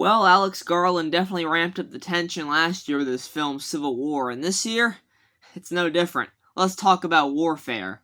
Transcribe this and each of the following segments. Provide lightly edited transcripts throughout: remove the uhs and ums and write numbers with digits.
Well, Alex Garland definitely ramped up the tension last year with his film Civil War, and this year, it's no different. Let's talk about warfare.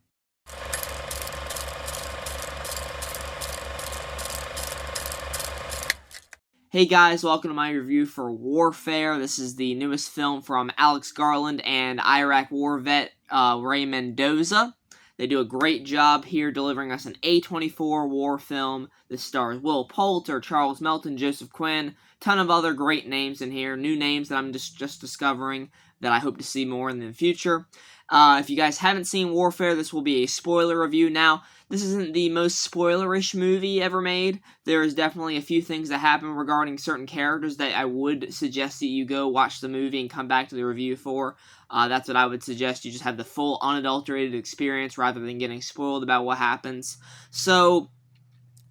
Hey guys, welcome to my review for Warfare. This is the newest film from Alex Garland and Iraq war vet Ray Mendoza. They do a great job here delivering us an A24 war film. This stars Will Poulter, Charles Melton, Joseph Quinn, ton of other great names in here, new names that I'm just discovering that I hope to see more in the future. If you guys haven't seen Warfare, this will be a spoiler review. Now, this isn't the most spoilerish movie ever made. There is definitely a few things that happen regarding certain characters that I would suggest that you go watch the movie and come back to the review for. That's what I would suggest. You just have the full unadulterated experience rather than getting spoiled about what happens. So,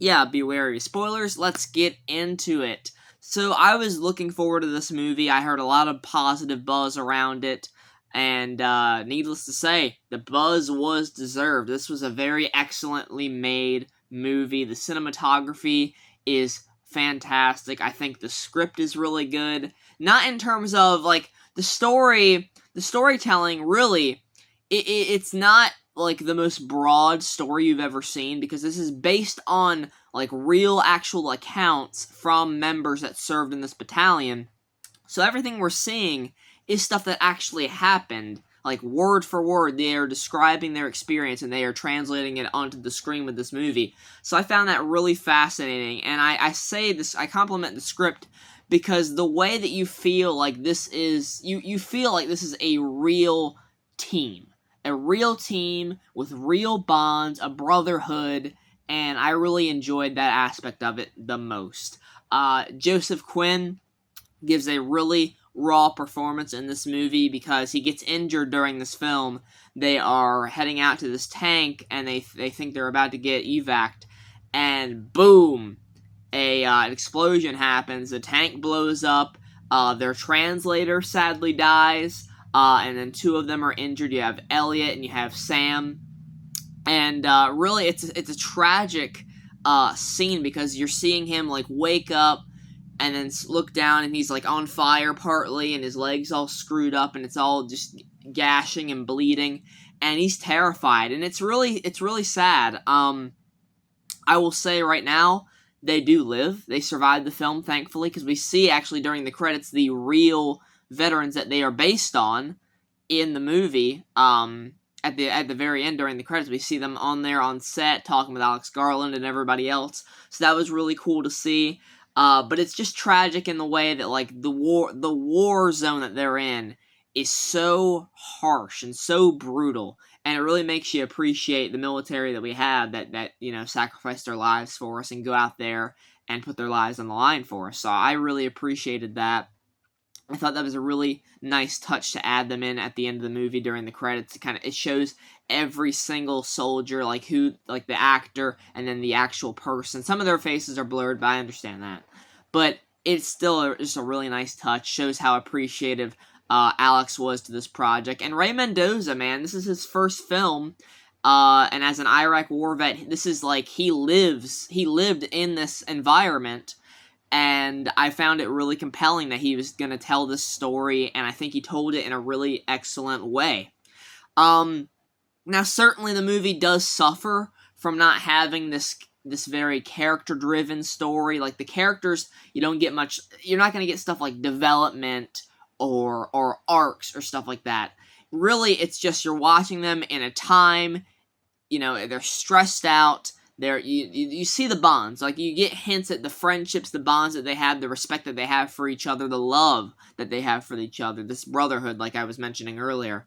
yeah, be wary of spoilers. Let's get into it. So, I was looking forward to this movie. I heard a lot of positive buzz around it. And needless to say, the buzz was deserved. This was a very excellently made movie. The cinematography is fantastic. I think the script is really good. Not in terms of, like, the storytelling, really, it's not, like, the most broad story you've ever seen, because this is based on, like, real, actual accounts from members that served in this battalion. So everything we're seeing is stuff that actually happened, like word for word. They are describing their experience and they are translating it onto the screen with this movie. So I found that really fascinating, and I say this, I compliment the script because the way that you feel like this is, you feel like this is a real team. A real team with real bonds, a brotherhood, and I really enjoyed that aspect of it the most. Joseph Quinn gives a really raw performance in this movie because he gets injured during this film. They are heading out to this tank, and they think they're about to get evac'd, and boom, an explosion happens. The tank blows up. Their translator sadly dies, and then two of them are injured. You have Elliot and you have Sam, and really, it's a tragic scene because you're seeing him like wake up and then look down, and he's, like, on fire partly, and his leg's all screwed up, and it's all just gashing and bleeding, and he's terrified, and it's really sad. I will say right now, they do live. They survived the film, thankfully, because we see, actually, during the credits, the real veterans that they are based on in the movie. At the very end, during the credits, we see them on there on set, talking with Alex Garland and everybody else, so that was really cool to see. But it's just tragic in the way that, like, the war zone that they're in is so harsh and so brutal, and it really makes you appreciate the military that we have that you know, sacrifice their lives for us and go out there and put their lives on the line for us. So I really appreciated that. I thought that was a really nice touch to add them in at the end of the movie during the credits. It shows every single soldier, like the actor and then the actual person. Some of their faces are blurred, but I understand that. But it's still just a really nice touch. Shows how appreciative Alex was to this project. And Ray Mendoza, man, this is his first film. And as an Iraq war vet, this is like he lived in this environment. And I found it really compelling that he was going to tell this story, and I think he told it in a really excellent way. Now, certainly the movie does suffer from not having this very character-driven story. Like, the characters, you don't get much, you're not going to get stuff like development or arcs or stuff like that. Really, it's just you're watching them in a time, you know, they're stressed out. You see the bonds, like you get hints at the friendships, the bonds that they have, the respect that they have for each other, the love that they have for each other, this brotherhood, like I was mentioning earlier.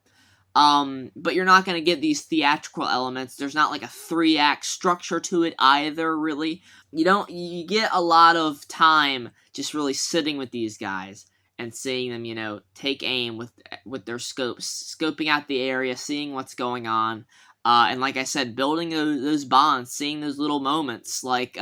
But you're not going to get these theatrical elements. There's not like a 3-act structure to it either, really. You get a lot of time just really sitting with these guys and seeing them, you know, take aim with their scopes, scoping out the area, seeing what's going on. And like I said, building those bonds, seeing those little moments. Like,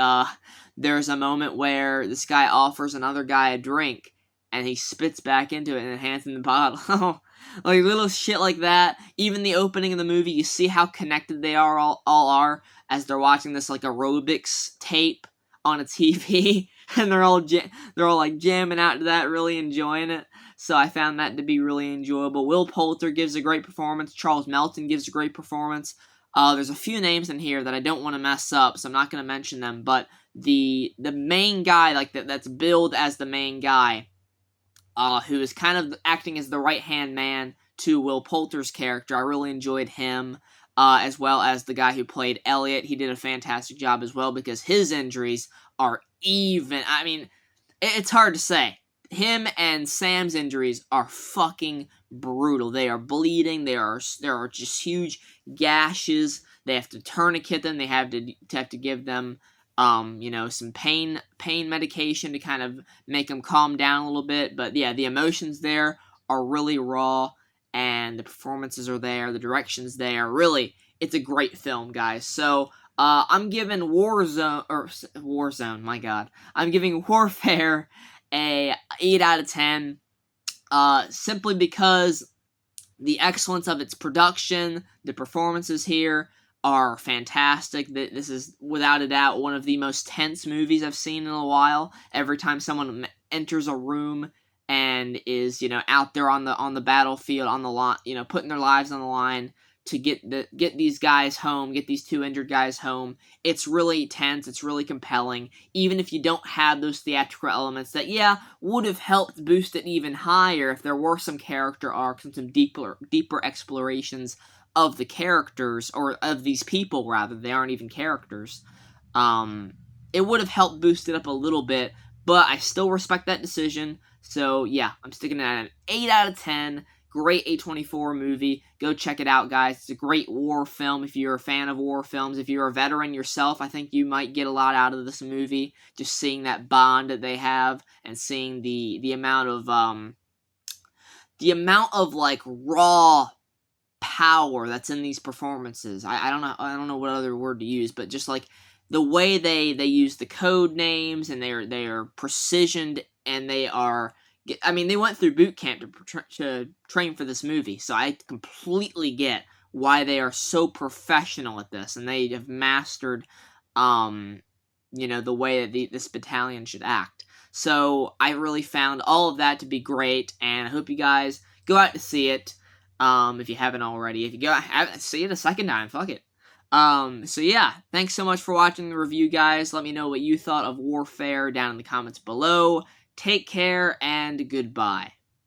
there's a moment where this guy offers another guy a drink, and he spits back into it and then hands him the bottle. Like, little shit like that. Even the opening of the movie, you see how connected they all are as they're watching this, like, aerobics tape on a TV. and they're all like jamming out to that, really enjoying it. So I found that to be really enjoyable. Will Poulter gives a great performance. Charles Melton gives a great performance. There's a few names in here that I don't want to mess up, so I'm not going to mention them. But the main guy, like that's billed as the main guy, who is kind of acting as the right-hand man to Will Poulter's character. I really enjoyed him, as well as the guy who played Elliot. He did a fantastic job as well because his injuries are even. I mean, it's hard to say. Him and Sam's injuries are fucking brutal. They are bleeding. There are just huge gashes. They have to tourniquet them. They have to give them some pain medication to kind of make them calm down a little bit. But yeah, the emotions there are really raw, and the performances are there. The direction's there. Really, it's a great film, guys. So I'm giving Warzone. My God, I'm giving Warfare a 8 out of 10, simply because the excellence of its production, the performances here are fantastic. This is, without a doubt, one of the most tense movies I've seen in a while. Every time someone enters a room and is, out there on the battlefield, on the line, putting their lives on the line to get these guys home, get these 2 injured guys home. It's really tense. It's really compelling. Even if you don't have those theatrical elements that, would have helped boost it even higher if there were some character arcs and some deeper explorations of the characters, or of these people, rather. They aren't even characters. It would have helped boost it up a little bit, but I still respect that decision. So, yeah, I'm sticking at an 8 out of 10. Great A24 movie. Go check it out, guys. It's a great war film if you're a fan of war films. If you're a veteran yourself, I think you might get a lot out of this movie. Just seeing that bond that they have, and seeing the amount of like raw power that's in these performances. I don't know what other word to use, but just like the way they use the code names, and they are precisioned, and they are. I mean, they went through boot camp to train for this movie, so I completely get why they are so professional at this, and they have mastered, the way that this battalion should act. So I really found all of that to be great, and I hope you guys go out to see it, if you haven't already. If you go see it a second time, fuck it. So yeah, thanks so much for watching the review, guys. Let me know what you thought of Warfare down in the comments below. Take care, and goodbye.